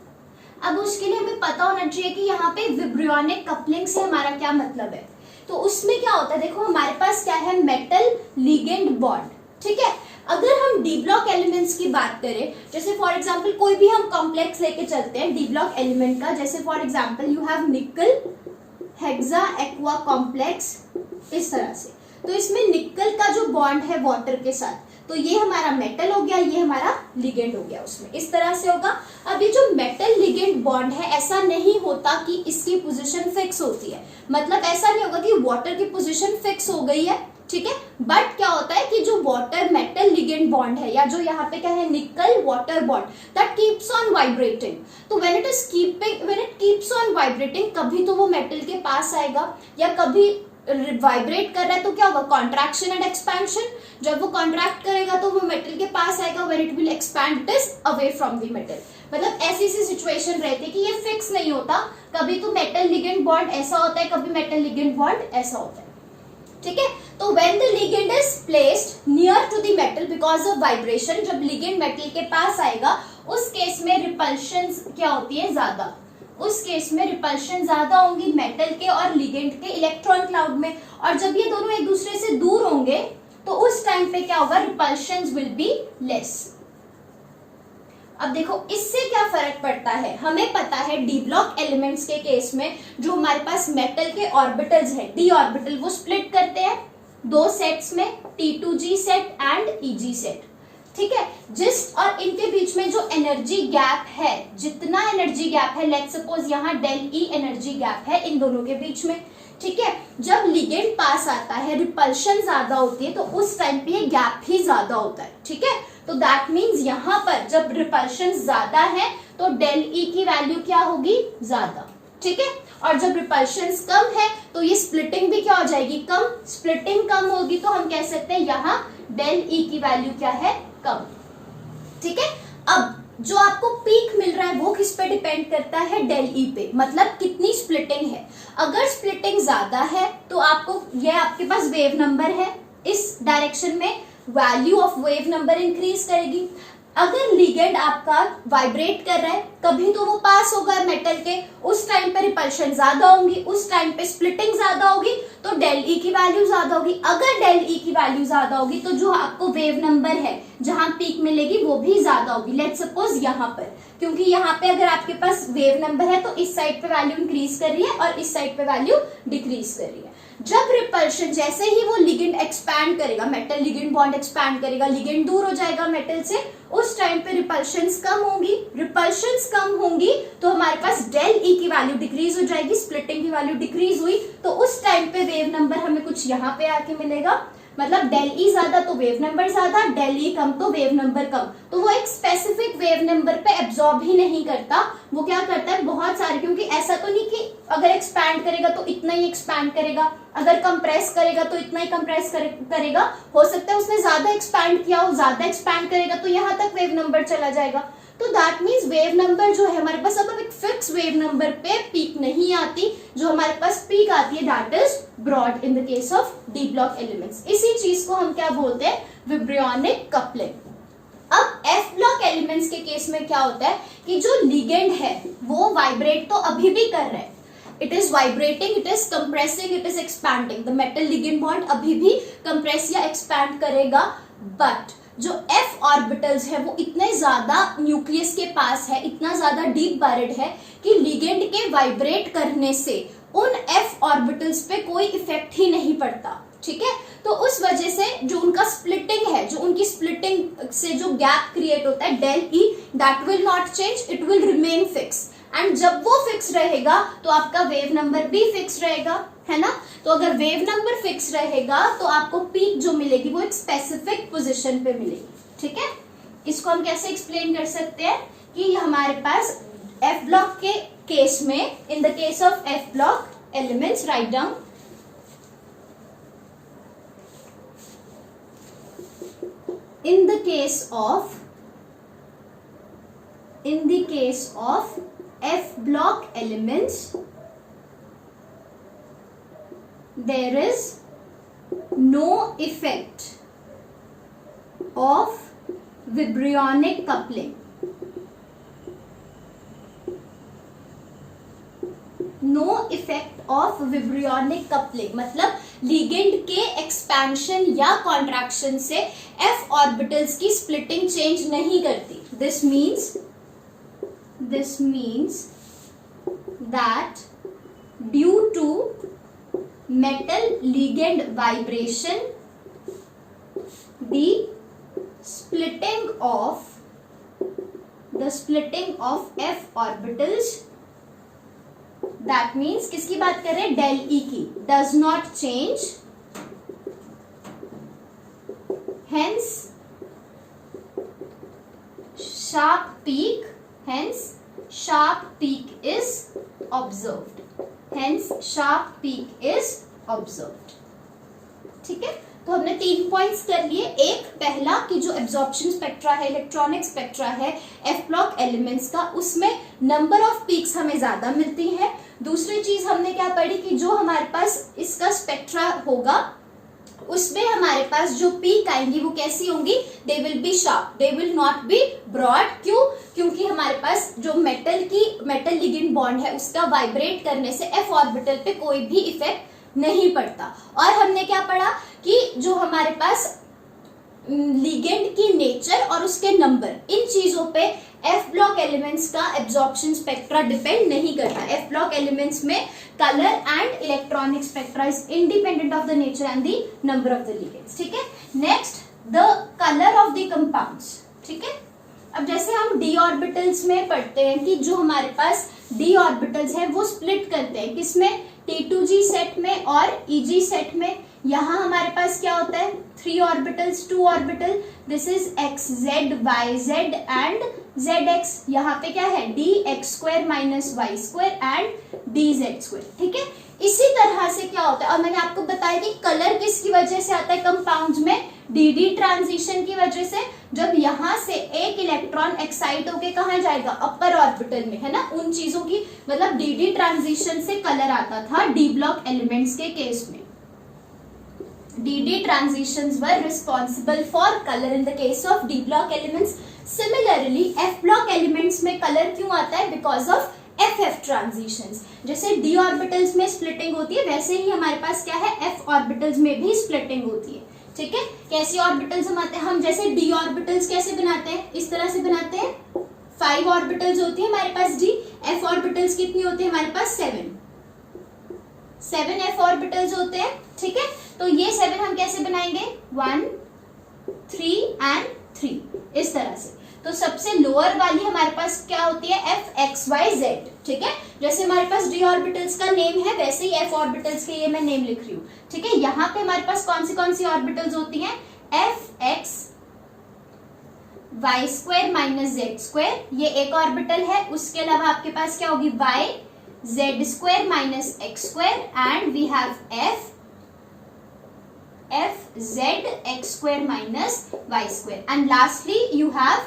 अब उसके लिए हमें पता होना चाहिए कि यहाँ पे विब्रियोनिक कपलिंग से हमारा क्या मतलब है। तो उसमें क्या होता है, देखो हमारे पास क्या है, मेटल लिगेंड बॉन्ड। ठीक है, अगर हम डी ब्लॉक एलिमेंट्स की बात करें, जैसे फॉर एग्जांपल कोई भी हम कॉम्प्लेक्स लेके चलते हैं डी ब्लॉक एलिमेंट का, जैसे फॉर एग्जांपल यू हैव निकल हेक्सा एक्वा कॉम्प्लेक्स, इस तरह से। तो इसमें निकल का जो बॉन्ड है वाटर के साथ, तो ये हमारा मेटल हो गया, ये हमारा लिगेंड हो गया, उसमें इस तरह से होगा। अब ये जो मेटल लिगेंड बॉन्ड है, ऐसा नहीं होता कि इसकी पोजीशन फिक्स होती है, मतलब ऐसा नहीं होगा कि वाटर की पोजीशन फिक्स हो गई है। ठीक है, बट क्या होता है कि जो वाटर मेटल लिगेंड बॉन्ड है, या जो यहाँ पे क्या है nickel water bond, that keeps on vibrating. तो when it keeps on vibrating, कभी तो वो मेटल के पास आएगा, या कभी वाइब्रेट कर रहा है तो क्या होगा, कॉन्ट्रैक्शन एंड एक्सपेंशन। जब वो कॉन्ट्रैक्ट करेगा तो वो मेटल के पास आएगा, when it will expand it is away from the metal. मतलब ऐसी सी सिचुएशन रहती है कि ये फिक्स नहीं होता, कभी तो मेटल लिगेंड बॉन्ड ऐसा होता है, कभी मेटल लिगेंड बॉन्ड ऐसा होता है। ठीक है, तो when the ligand is placed near to the metal because of vibration, जब लिगेंड मेटल के पास आएगा उस केस में रिपल्शन क्या होती है, ज्यादा। उस केस में रिपल्शन ज्यादा होंगी मेटल के और लिगेंड के इलेक्ट्रॉन क्लाउड में। और जब ये दोनों एक दूसरे से दूर होंगे तो उस टाइम पे क्या होगा, रिपल्शन विल बी लेस। अब देखो इससे क्या फर्क पड़ता है, हमें पता है डी ब्लॉक एलिमेंट्स के केस में जो हमारे पास मेटल के ऑर्बिटल्स है, डी ऑर्बिटल, वो स्प्लिट करते हैं दो सेट्स में, T2G set and EG set. ठीक है, जिस और इनके बीच में जो एनर्जी गैप है, जितना एनर्जी गैप है, लेट्स सपोज यहाँ डेल ई एनर्जी गैप है इन दोनों के बीच में। ठीक है, जब लिगेंड पास आता है, रिपल्शन ज्यादा होती है, तो उस टाइम पे ये गैप भी ज्यादा होता है। ठीक है, तो दैट मीन्स यहाँ पर जब रिपल्शन ज्यादा है तो डेल ई की वैल्यू क्या होगी, ज्यादा। ठीक है, और जब रिपल्शन कम है तो ये स्प्लिटिंग भी क्या हो जाएगी, कम। स्प्लिटिंग कम होगी तो हम कह सकते हैं यहाँ डेल ई की वैल्यू क्या है, कम। ठीक है, अब जो आपको पीक मिल रहा है वो किस पे डिपेंड करता है, डेल ई पे, मतलब कितनी स्प्लिटिंग है। अगर स्प्लिटिंग ज्यादा है तो आपको, ये आपके पास वेव नंबर है, इस डायरेक्शन में value of wave number increase करेगी। अगर लिगेंड आपका वाइब्रेट कर रहा है, कभी तो वो पास होगा मेटल के, उस टाइम पे रिपल्शन ज्यादा होगी, उस टाइम पे स्प्लिटिंग ज्यादा होगी, तो डेल ई की वैल्यू ज्यादा होगी। अगर डेल ई की वैल्यू ज्यादा होगी तो जो आपको वेव नंबर है जहां पीक मिलेगी वो भी ज्यादा होगी। लेट्स सपोज यहाँ पर, क्योंकि यहाँ पे अगर आपके पास वेव नंबर है तो इस साइड पे वैल्यू इंक्रीज कर रही है और इस साइड पे वैल्यू डिक्रीज कर रही है। जब रिपल्शन, जैसे ही वो लिगेंड एक्सपैंड करेगा, मेटल लिगेंड बॉन्ड एक्सपैंड करेगा, लिगेंड दूर हो जाएगा मेटल से, उस टाइम पे रिपल्शंस कम होंगी। रिपल्शंस कम होंगी तो हमारे पास डेल ई की वैल्यू डिक्रीज हो जाएगी, स्प्लिटिंग की वैल्यू डिक्रीज हुई, तो उस टाइम पे वेव नंबर हमें कुछ यहाँ पे आके मिलेगा। मतलब डेल ई ज्यादा तो वेव नंबर ज्यादा, डेल ई कम तो वेव नंबर कम। तो वो एक स्पेसिफिक वेव नंबर पे एब्जॉर्ब ही नहीं करता, वो क्या करता है बहुत सारे, क्योंकि ऐसा तो नहीं कि अगर एक्सपैंड करेगा तो इतना ही एक्सपैंड करेगा, अगर कंप्रेस करेगा तो इतना ही कंप्रेस करेगा। हो सकता है उसने ज्यादा एक्सपैंड किया हो, ज्यादा एक्सपैंड करेगा तो यहाँ तक वेव नंबर चला जाएगा। तो दैट मीन्स वेव नंबर जो है हमारे पास, अब एक फिक्स वेव नंबर पे पीक नहीं आती, जो हमारे पास पीक आती है that is broad in the case of D block elements. इसी चीज को हम क्या बोलते हैं, विब्रियोनिक कपलिंग। अब एफ ब्लॉक एलिमेंट्स के केस में क्या होता है कि जो लिगेंड है वो वाइब्रेट तो अभी भी कर रहा है, it is vibrating, it is compressing, it is expanding, the metal ligand bond अभी भी कंप्रेस या एक्सपैंड करेगा। बट जो एफ ऑर्बिटल्स है वो इतने ज्यादा न्यूक्लियस के पास है, इतना ज्यादा डीप बरिड है कि लिगेंड के वाइब्रेट करने से उन f ऑर्बिटल्स पे कोई इफेक्ट ही नहीं पड़ता, ठीक है। तो उस वजह से जो उनका स्प्लिटिंग है, जो उनकी स्प्लिटिंग से जो गैप क्रिएट होता है del E, that will not change, it will remain fix. And जब वो फिक्स रहेगा तो आपका वेव नंबर भी फिक्स रहेगा, है ना। तो अगर वेव नंबर फिक्स रहेगा तो आपको पीक जो मिलेगी वो एक स्पेसिफिक पोजीशन पे मिलेगी, ठीक है। इसको हम कैसे एक्सप्लेन कर सकते हैं कि हमारे पास एफ ब्लॉक के केस में, इन the case of F block elements, write down, in the case of F block elements, there is no effect of vibrionic coupling. No effect of vibronic coupling, मतलब लिगेंड के एक्सपेंशन या कॉन्ट्रैक्शन से एफ ऑर्बिटल्स की स्प्लिटिंग चेंज नहीं करती। This means that due to metal ligand vibration the splitting of F orbitals, that means किसकी बात कर रहे हैं, डेल ई की, does not change, hence sharp peak is observed, ठीक है। तो हमने 3 पॉइंट्स कर लिए। एक, पहला कि जो एब्जॉर्प्शन स्पेक्ट्रा है, इलेक्ट्रॉनिक स्पेक्ट्रा है एफ ब्लॉक एलिमेंट्स का, उसमें नंबर ऑफ पीक्स हमें ज्यादा मिलती है। दूसरी चीज हमने क्या पढ़ी कि जो हमारे पास इसका स्पेक्ट्रा होगा उसमें हमारे पास जो पीक आएंगी वो कैसी होंगी, they will be sharp, they will not be broad. क्यों? क्योंकि हमारे पास जो मेटल लिगेंड बॉन्ड है उसका वाइब्रेट करने से एफ ऑर्बिटल पे कोई भी इफेक्ट नहीं पड़ता। और हमने क्या पढ़ा कि जो हमारे पास लिगेंड की नेचर और उसके नंबर, इन चीजों पे एफ ब्लॉक एलिमेंट्स का एब्जॉर्प्शन स्पेक्ट्रा डिपेंड नहीं करता। एफ ब्लॉक एलिमेंट्स में colour and electronic spectra is independent of the nature and the number of the ligands, ठीक है। Next, the colour of the compounds, ठीक है। अब जैसे हम डी ऑर्बिटल्स में पढ़ते हैं कि जो हमारे पास डी ऑर्बिटल्स है वो स्प्लिट करते हैं किसमें, T2G सेट में और EG सेट में। यहाँ हमारे पास क्या होता है, 3 orbitals, 2 orbital, this is XZ, YZ and ZX। यहाँ पे क्या है, DX² minus Y² and DZ², ठीक है। इसी तरह से क्या होता है, और मैंने आपको बताया कि कलर किसकी वजह से आता है कंपाउंड्स में, DD ट्रांजिशन की वजह से। जब यहाँ से एक इलेक्ट्रॉन एक्साइट होके कहाँ जाएगा, अपर ऑर्बिटल में, है ना। उन चीजों की मतलब DD ट्रांजिशन से कलर आता था डी ब्लॉक एलिमेंट्स के केस में। DD transitions were responsible for color in the case of D block elements. Similarly, F block elements में color क्यों आता है, because of FF transitions। जैसे D orbitals में splitting होती है वैसे ही हमारे पास क्या है, F orbitals में भी splitting होती है, ठीक है। कैसी ऑर्बिटल्स हम आते हैं, हम जैसे D orbitals कैसे बनाते हैं, इस तरह से बनाते हैं। 5 ऑर्बिटल्स होती है हमारे पास D, F orbitals कितनी होती है हमारे पास, 7 F ऑर्बिटल्स होते हैं, ठीक है। तो ये 7 हम कैसे बनाएंगे, 1, 3 एंड 3, इस तरह से। तो सबसे लोअर वाली हमारे पास क्या होती है, FXYZ, ठीक है। जैसे हमारे पास डी ऑर्बिटल्स का नेम है वैसे ही एफ ऑर्बिटल्स के ये मैं नेम लिख रही हूँ, ठीक है। यहाँ पे हमारे पास कौन सी ऑर्बिटल्स होती हैं, FX Y² माइनस Z², ये एक ऑर्बिटल है। उसके अलावा आपके पास क्या होगी, Y Z² minus X² and we have FZ X² minus Y², and lastly you have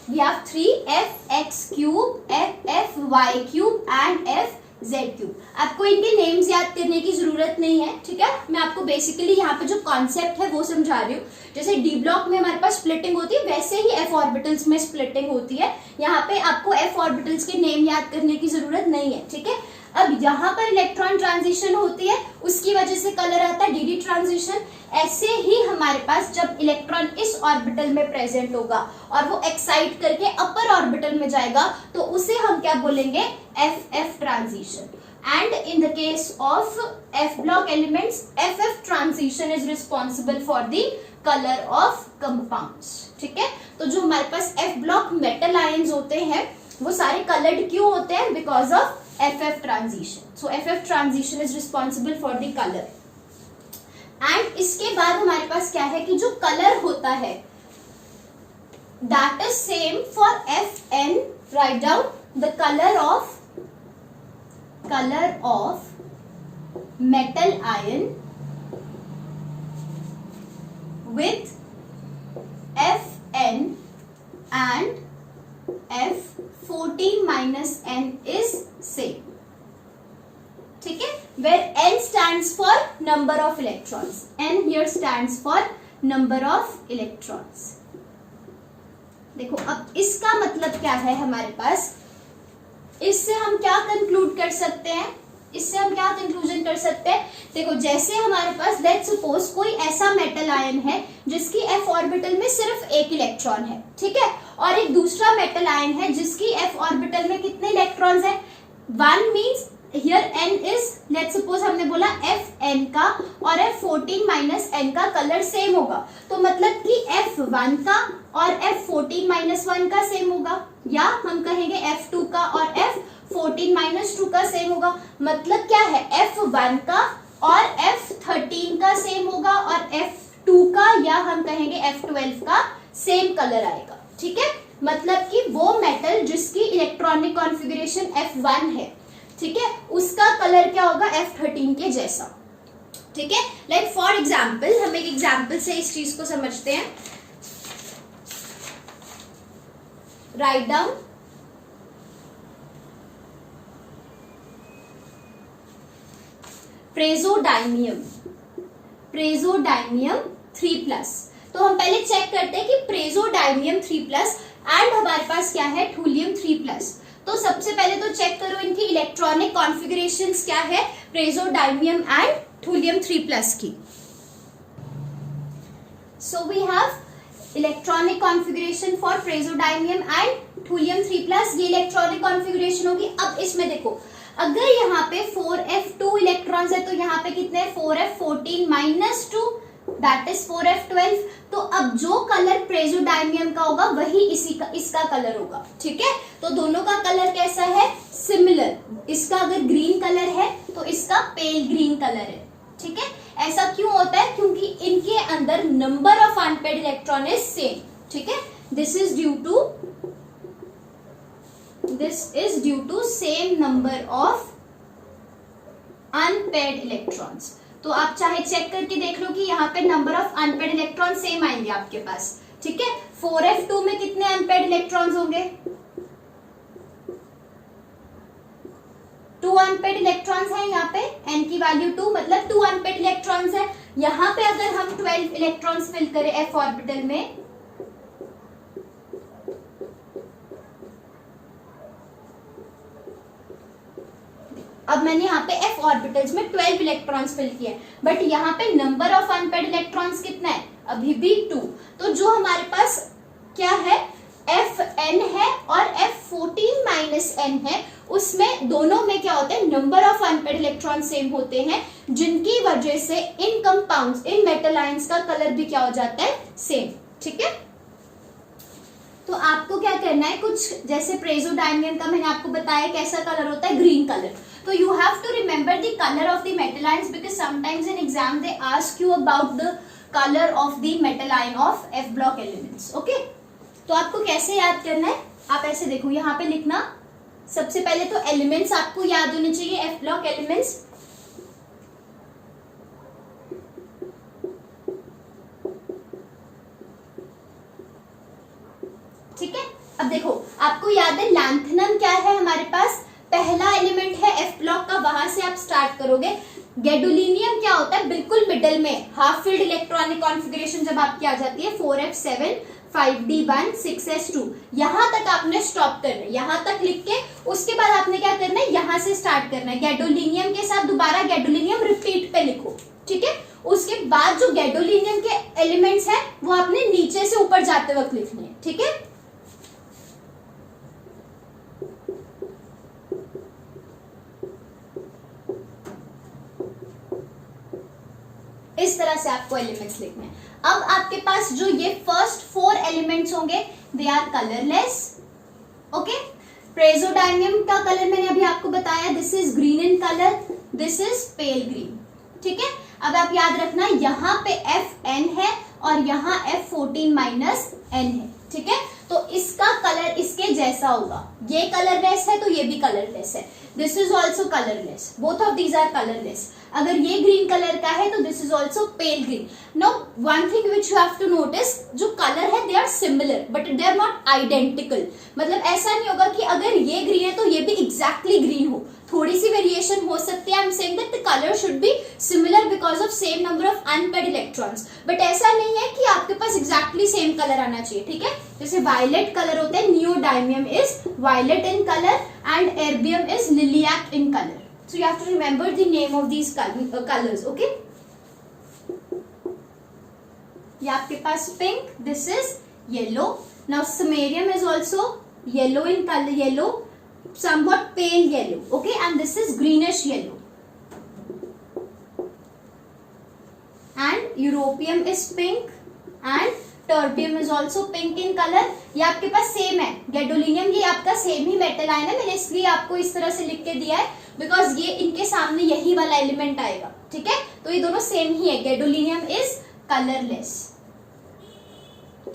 we have 3 FX³, FY³ and FZ³। आपको इनके नेम्स याद करने की जरूरत नहीं है, ठीक है। मैं आपको बेसिकली यहाँ पे जो कॉन्सेप्ट है वो समझा रही हूँ। जैसे डी ब्लॉक में हमारे पास स्प्लिटिंग होती है वैसे ही एफ ऑर्बिटल्स में स्प्लिटिंग होती है। यहाँ पे आपको एफ ऑर्बिटल्स के नेम याद करने की जरूरत नहीं है, ठीक है। अब यहाँ पर इलेक्ट्रॉन ट्रांजिशन होती है, उसकी वजह से कलर आता है dd ट्रांजिशन। ऐसे ही हमारे पास जब इलेक्ट्रॉन इस ऑर्बिटल में प्रेजेंट होगा और वो एक्साइट करके अपर ऑर्बिटल में जाएगा तो उसे हम क्या बोलेंगे, ff transition. And in the case of f block elements, ff transition is responsible for the color of compounds। ठीक है, तो जो हमारे पास f block metal ions होते हैं वो सारे colored क्यों होते हैं, because of ff transition। So ff transition is responsible for the color। And इसके बाद हमारे पास क्या है कि जो color होता है that is same for fn। Write down the color of metal ion with Fn and F14 minus n is same। ठीक है, where n stands for number of electrons, n here stands for number of electrons। देखो अब इसका मतलब क्या है हमारे पास, इससे हम क्या कंक्लूड कर सकते हैं, इससे हम क्या कंक्लूजन कर सकते हैं। देखो जैसे हमारे पास लेट्स सपोज कोई ऐसा मेटल आयन है जिसकी f ऑर्बिटल में सिर्फ एक इलेक्ट्रॉन है, ठीक है, और एक दूसरा मेटल आयन है जिसकी f ऑर्बिटल में कितने इलेक्ट्रॉन्स हैं, 1 means here n is, let's suppose हमने बोला Fn का और F14 माइनस n का कलर सेम होगा, तो मतलब कि F1 का और F14 माइनस 1 का सेम होगा, या हम कहेंगे F2 का और F14 माइनस 2 का सेम होगा। मतलब क्या है, F1 का और F13 का सेम होगा और F2 का या हम कहेंगे F12 का सेम कलर आएगा। ठीक है, मतलब कि वो मेटल जिसकी इलेक्ट्रॉनिक कॉन्फ़िगरेशन F1 है, ठीक है, उसका कलर क्या होगा, F13 के जैसा। ठीक है, लाइक फॉर एग्जाम्पल, हम एक एग्जाम्पल से इस चीज को समझते हैं। Right down praseodymium 3+। तो हम पहले चेक करते हैं कि प्रेजोडाइनियम 3+ एंड हमारे पास क्या है, थूलियम 3+। तो सबसे पहले तो चेक करो इनकी इलेक्ट्रॉनिक कॉन्फ़िगरेशंस क्या है, प्रेजोडाइनियम एंड थूलियम 3+ की। So we have electronic configuration for praseodymium and thulium 3+, ये इलेक्ट्रॉनिक कॉन्फ़िगरेशन होगी। अब इसमें देखो, अगर यहाँ पे 4f2 इलेक्ट्रॉन्स है तो यहाँ पे कितने, 4f14 minus 2 that is 4f12। तो अब जो कलर प्रेजोडाइनियम का होगा वही इसका कलर होगा। ठीक है, तो दोनों का कलर कैसा है, सिमिलर। इसका अगर ग्रीन कलर है तो इसका पेल ग्रीन कलर है। ठीक है, ऐसा क्यों होता है, क्योंकि इनके अंदर number of unpaired electron is same. ठीक है, this is due to same number of unpaired electrons. तो आप चाहे चेक करके देख लो कि यहाँ पे number of unpaired electron same आएंगे आपके पास। ठीक है, 4f2 में कितने अनपेयर्ड इलेक्ट्रॉन्स होंगे, 2 अनपेयर्ड इलेक्ट्रॉन्स हैं यहाँ पे, n की वैल्यू 2 मतलब 2 अनपेयर्ड इलेक्ट्रॉन्स है। यहाँ पे अगर हम 12 इलेक्ट्रॉन्स फिल करें f ऑर्बिटल में, अब मैंने यहाँ पे f ऑर्बिटल्स में 12 इलेक्ट्रॉन्स फिल किए, बट यहाँ पे नंबर ऑफ अनपेयर्ड इलेक्ट्रॉन्स कितना है, अभी भी 2। तो जो हमारे पास क्या है, Fn है और F14 माइनस n है, उसमें दोनों में क्या होता है, number of unpaired electron same होते हैं, जिनकी वजह से इन कंपाउंड्स, इन मेटल आयंस का कलर भी क्या हो जाता है, सेम। ठीक है, तो आपको क्या करना है, कुछ जैसे प्रेजोडाइनियम का मैंने आपको बताया कैसा कलर होता है, ग्रीन कलर। तो you have to remember the color of the metal ions because sometimes in exam they ask you about the color of the metal ion of f block elements। okay? तो आपको कैसे याद करना है, आप ऐसे देखो, यहाँ पे लिखना, सबसे पहले तो एलिमेंट्स आपको याद होने चाहिए, f block एलिमेंट्स। ठीक है, अब देखो आपको याद है लैंथनम क्या है हमारे पास, पहला एलिमेंट है एफ ब्लॉक का, वहां से आप स्टार्ट करोगे। गैडोलिनियम क्या होता है, बिल्कुल मिडल में, हाफ फील्ड इलेक्ट्रॉनिक कॉन्फ़िगरेशन जब आपकी आ जाती है 4f7 5d1 6s2, यहां तक आपने स्टॉप करना है, यहां तक लिख के उसके बाद आपने क्या करना है, यहां से स्टार्ट करना है। गैडोलिनियम के साथ दोबारा गैडोलिनियम रिपीट पे लिखो, ठीक है। उसके बाद जो गैडोलिनियम के एलिमेंट्स हैं वो आपने नीचे से ऊपर जाते वक्त लिखने हैं, ठीक है। इस तरह से आपको एलिमेंट्स लिखने हैं। अब आपके पास जो ये फर्स्ट 4 एलिमेंट्स होंगे दे आर कलरलेस, ओके। प्रेजोडाइनियम का कलर मैंने अभी आपको बताया, this is green in colour, this is pail green, ठीक है। अब आप याद रखना यहाँ पे Fn है और यहाँ F14 माइनस n है, ठीक है। तो इसका कलर इसके जैसा होगा, ये कलरलेस है तो ये भी कलरलेस है, this is also colourless, both of these are colourless. अगर ये ग्रीन कलर का है तो this is also pale green. No one thing which you have to notice, जो कलर है they are similar but they are not identical. मतलब ऐसा नहीं होगा कि अगर ये ग्रीन है तो ये भी एग्जैक्टली ग्रीन हो, थोड़ी सी वेरिएशन हो सकती है। I am saying that the colour should be similar because of same number of unpaired electrons, but ऐसा नहीं है कि आपके पास एग्जैक्टली सेम कलर आना चाहिए, ठीक है। जैसे वायलेट कलर होता है, neodymium is violet in colour and erbium is lilac in colour. So you have to remember the name of these colors, okay? ये आपके पास pink, this is yellow. Now samarium is also yellow in color, yellow, somewhat pale yellow, okay? And this is greenish yellow. And europium is pink and terbium is also pink in colour. ये आपके पास सेम है, गैडोलिनियम ये आपका सेम ही मेटल आयन है, मैंने इसलिए आपको इस तरह से लिख के दिया है बिकॉज ये इनके सामने यही वाला एलिमेंट आएगा, ठीक है। तो ये दोनों सेम ही है, गैडोलिनियम इज कलरलेस,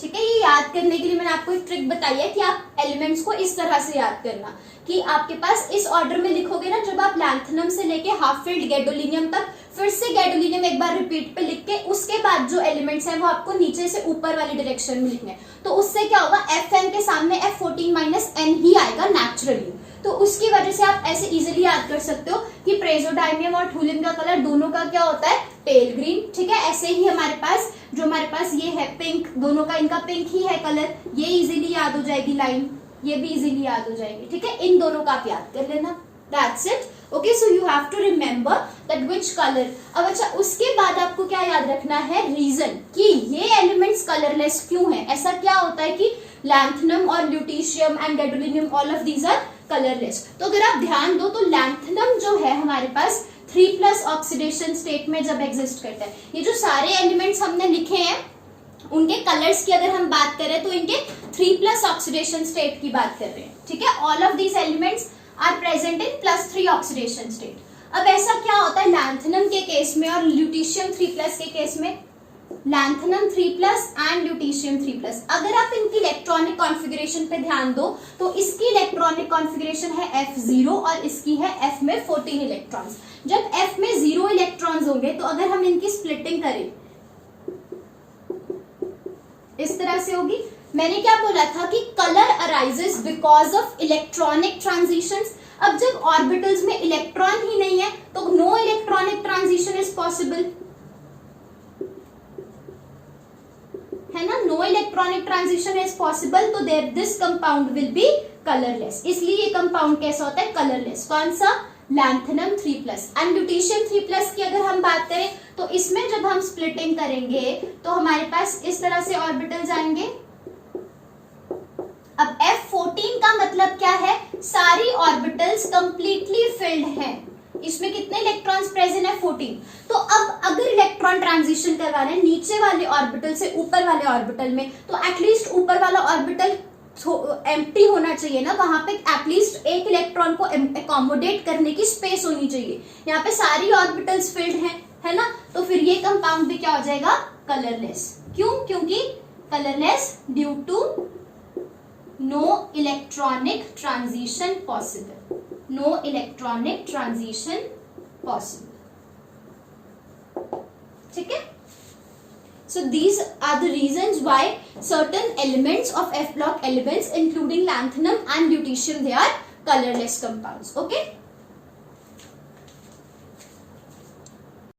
ठीक है। ये याद करने के लिए मैंने आपको एक ट्रिक बताई है कि आप एलिमेंट्स को इस तरह से याद करना कि आपके पास इस ऑर्डर में लिखोगे ना, जब आप लैंथनम से लेके हाफ फिल्ड गैडोलिनियम तक, फिर से गैडोलिनियम एक बार रिपीट पे लिख के उसके बाद जो एलिमेंट्स हैं वो आपको नीचे से ऊपर वाली डायरेक्शन में लिखने हैं। तो उससे क्या होगा, Fn के सामने F14 माइनस n ही आएगा नेचुरली, तो उसकी वजह से आप ऐसे इजीली याद कर सकते हो कि प्रेजोडाइमियम और ठूलियम का कलर दोनों का क्या होता है, पेल ग्रीन, ठीक है। ऐसे ही हमारे पास ये है पिंक, दोनों का इनका पिंक ही है कलर, ये इजीली याद हो जाएगी लाइन, ये भी इजीली याद हो जाएगी, ठीक है। इन दोनों का आप याद कर लेना, that's it, okay. So you have to remember that which colour. अब अच्छा, उसके बाद आपको क्या याद रखना है, रीजन कि ये एलिमेंट्स कलरलेस क्यों है। ऐसा क्या होता है कि लैंथनम और lutetium and gadolinium all of these are colourless. तो अगर आप ध्यान दो तो लैंथनम जो है हमारे पास 3+ ऑक्सीडेशन स्टेट में जब एग्जिस्ट करता है। ये जो सारे एलिमेंट्स हमने लिखे हैं उनके कलर्स की अगर हम बात करें तो इनके 3+ ऑक्सीडेशन स्टेट की बात कर रहे हैं, ठीक है। All of these elements are present in +3 oxidation state. अब ऐसा क्या होता है लैंथनम के केस में और ल्यूटीशियम 3+ के केस में, लैंथनम 3+ एंड ल्यूटीशियम 3+, अगर आप इनकी इलेक्ट्रॉनिक कॉन्फ़िगरेशन पे ध्यान दो तो इसकी इलेक्ट्रॉनिक कॉन्फ़िगरेशन है F0 और इसकी है F में 14 इलेक्ट्रॉन्स। जब F में 0 इलेक्ट्रॉन्स होंगे तो अगर हम इनकी स्प्लिटिंग करें इस तरह से होगी। मैंने क्या बोला था कि colour arises because of electronic transitions. अब जब ऑर्बिटल्स में इलेक्ट्रॉन ही नहीं है तो no electronic transition is possible, है ना, no electronic transition is possible, तो there this compound will be colourless. इसलिए ये कंपाउंड कैसा होता है, कलरलेस। कौन सा, लैंथनम 3+। एंड ल्यूटीशियम 3+ की अगर हम बात करें तो इसमें जब हम स्प्लिटिंग करेंगे तो हमारे पास इस तरह से ऑर्बिटल्स आएंगे। अब F14 का मतलब क्या है, सारी ऑर्बिटल्स कंप्लीटली फिल्ड हैं, इसमें कितने इलेक्ट्रॉन्स प्रेजेंट है, 14। तो अब अगर इलेक्ट्रॉन ट्रांजिशन करवाना है नीचे वाले ऑर्बिटल से ऊपर वाले ऑर्बिटल में, तो एटलीस्ट ऊपर वाला ऑर्बिटल एम्प्टी होना चाहिए ना, वहां पे एटलीस्ट एक इलेक्ट्रॉन को अकोमोडेट करने की स्पेस होनी चाहिए। यहाँ पे सारी ऑर्बिटल्स फिल्ड हैं, है ना, तो फिर ये कंपाउंड भी क्या हो जाएगा, कलरलेस। क्यों, क्योंकि colourless due to no electronic transition possible, no electronic transition possible, ठीक है। So these are the reasons why certain elements of F block elements including lanthanum and lutetium they are colorless compounds, okay.